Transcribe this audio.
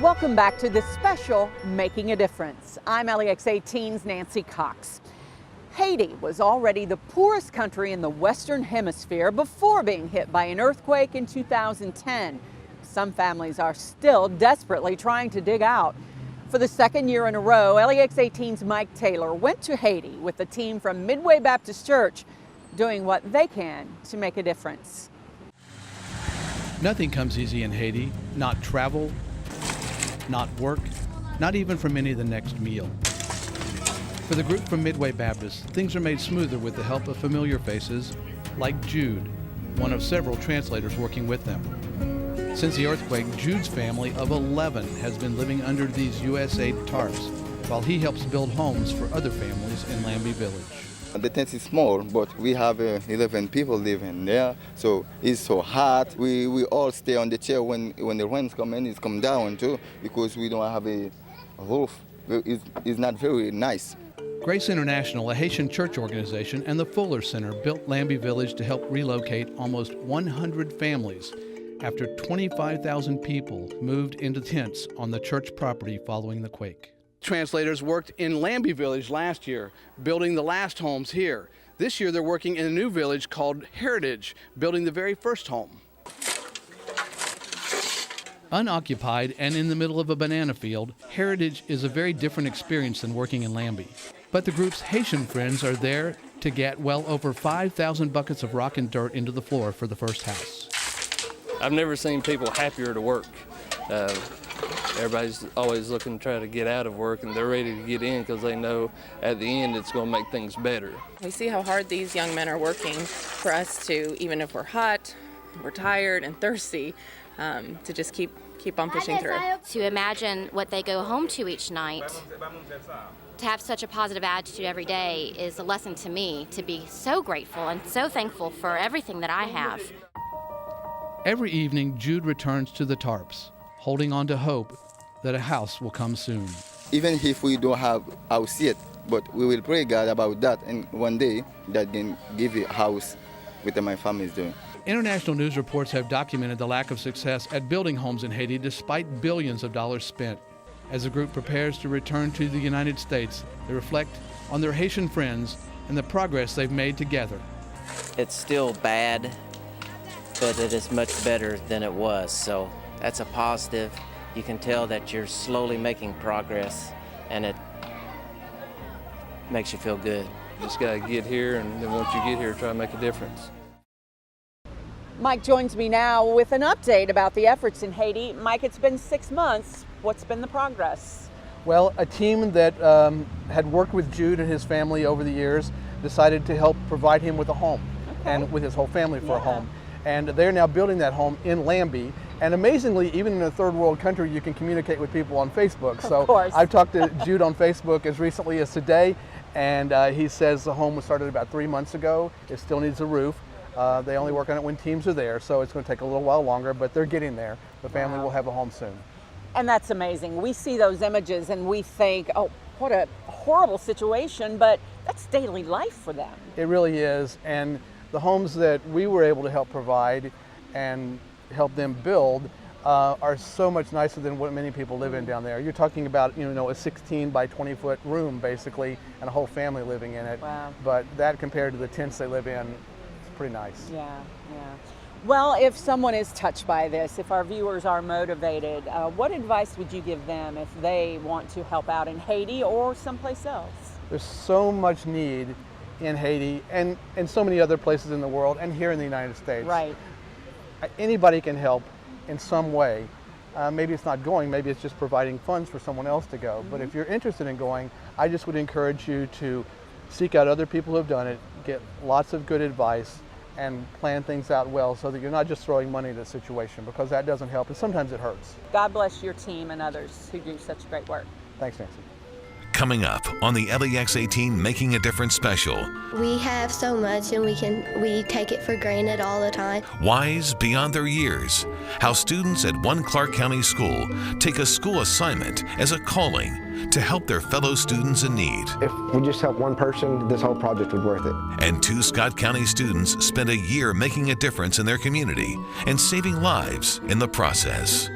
Welcome back to this special Making a Difference. I'm LEX 18's Nancy Cox. Haiti was already the poorest country in the Western Hemisphere before being hit by an earthquake in 2010. Some families are still desperately trying to dig out. For the second year in a row, LEX 18's Mike Taylor went to Haiti with a team from Midway Baptist Church, doing what they can to make a difference. Nothing comes easy in Haiti, not travel, not work, not even from any of the next meal. For the group from Midway Baptist, things are made smoother with the help of familiar faces like Jude, one of several translators working with them. Since the earthquake, Jude's family of 11 has been living under these USAID tarps, while he helps build homes for other families in Lambie Village. The tent is small, but we have 11 people living there, so it's so hot. We all stay on the chair when the rains come in, it's come down too, because we don't have a roof. It's not very nice. Grace International, a Haitian church organization, and the Fuller Center built Lambie Village to help relocate almost 100 families after 25,000 people moved into tents on the church property following the quake. Translators worked in Lambie Village last year, building the last homes here. This year they're working in a new village called Heritage, building the very first home. Unoccupied and in the middle of a banana field, Heritage is a very different experience than working in Lambie. But the group's Haitian friends are there to get well over 5,000 buckets of rock and dirt into the floor for the first house. I've never seen people happier to work. Everybody's always looking to try to get out of work, and they're ready to get in because they know at the end it's going to make things better. We see how hard these young men are working for us to, even if we're hot, we're tired and thirsty, to just keep on pushing through. To imagine what they go home to each night, to have such a positive attitude every day is a lesson to me, to be so grateful and so thankful for everything that I have. Every evening, Jude returns to the tarps, holding on to hope that a house will come soon. Even if we don't have a house yet, but we will pray God about that, and one day that can give a house with my family is doing. International news reports have documented the lack of success at building homes in Haiti despite billions of dollars spent. As the group prepares to return to the United States, they reflect on their Haitian friends and the progress they've made together. It's still bad, but it is much better than it was, so that's a positive. You can tell that you're slowly making progress, and it makes you feel good. You just got to get here, and then once you get here, try to make a difference. Mike joins me now with an update about the efforts in Haiti. Mike, it's been 6 months. What's been the progress? Well, a team that had worked with Jude and his family over the years decided to help provide him with a home, and with his whole family for a home. And they're now building that home in Lambie. And amazingly, even in a third world country, you can communicate with people on Facebook. So I've talked to Jude on Facebook as recently as today, and he says the home was started about 3 months ago. It still needs a roof. They only work on it when teams are there, so it's going to take a little while longer, but they're getting there. The family will have a home soon. And that's amazing. We see those images and we think, oh, what a horrible situation, but that's daily life for them. It really is, and the homes that we were able to help provide and help them build are so much nicer than what many people live in down there. You're talking about, a 16 by 20 foot room basically, and a whole family living in it. Wow. But that compared to the tents they live in, it's pretty nice. Yeah. Well, if someone is touched by this, if our viewers are motivated, what advice would you give them if they want to help out in Haiti or someplace else? There's so much need in Haiti and so many other places in the world and here in the United States. Right. Anybody can help in some way. Maybe it's not going, maybe it's just providing funds for someone else to go. But if you're interested in going, I just would encourage you to seek out other people who have done it, get lots of good advice, and plan things out well so that you're not just throwing money at a situation, because that doesn't help and sometimes it hurts. God bless your team and others who do such great work. Thanks, Nancy. Coming up on the LEX 18 Making a Difference special. We have so much and we take it for granted all the time. Wise beyond their years. How students at one Clark County school take a school assignment as a calling to help their fellow students in need. If we just help one person, this whole project would be worth it. And 2 Scott County students spent a year making a difference in their community and saving lives in the process.